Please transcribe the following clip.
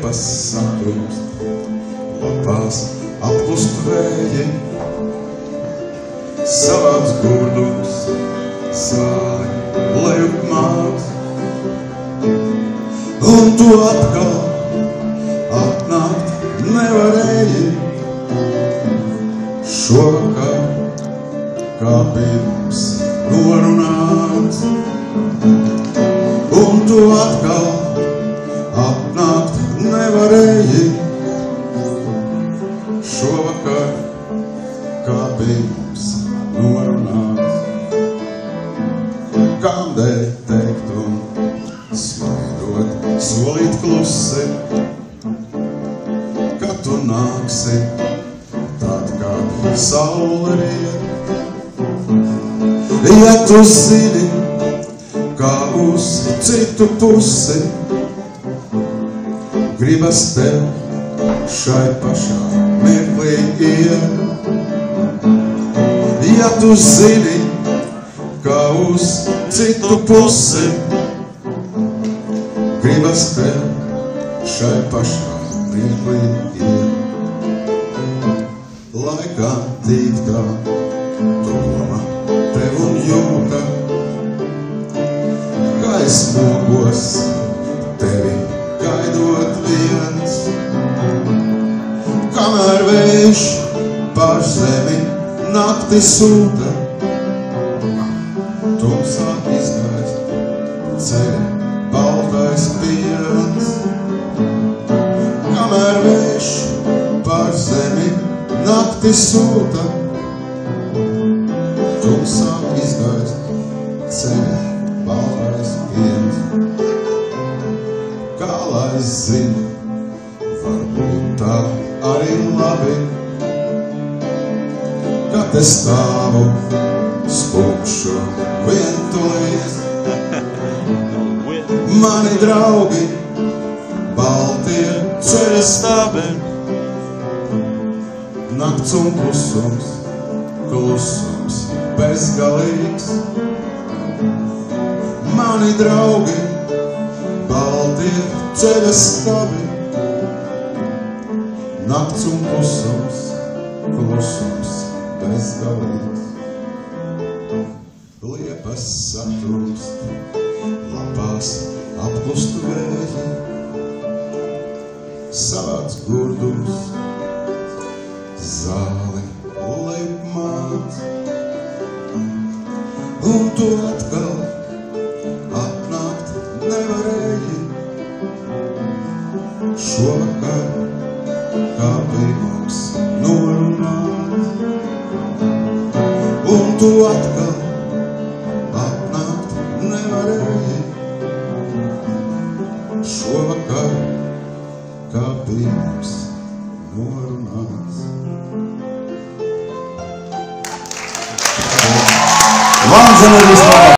liepas satrūkst, lapās apklust vēji, savāds gurdums, sāli lejup māt, un tu atkal atnākt nevarēji. Šovakar, kā pirms norunāts, un tu atkal atnākt nevarēji. Šovakar, kā pirms norunāts, kādēļ teikt un smaidot, solīt klusi, kad tu nāksi, tad, kad saule riet. Ja tu zini, kā uz citu pusi, gribas tev šai pašā mirklī iet. Ja tu zini, kā uz citu pusi, gribas tev šai pašā mirklī iet. Laikā tīt kā doma tev un jūta, kā es mokos tevi gaidot viens. Kamēr vējš pār zemi nakti sūta, tumsā izgaist ceļa baltais piens. Kamēr vējš pār zemi nakti sūta, tumsā izgaist ceļa baltais piens. Kā lai zini, varbūt tā arī labi, kad es stāvu spūkšu vientulīs. Mani draugi, baltie ceļa stabi, nakts un klusums, klusums bezgalīgs. Mani draugi, baltie ceļa stabi, nakts un klusums, klusums bezgalīgs. Liepas satrūkst, lapās apklust vēji, savāds gurdums, zāli lejup māt, un tu atkal atnākt nevarēji. Šovakar, kā pirms norunāt, un tu atkal atnākt nevarēji. Šovakar, kā pirms norunāts. Вам за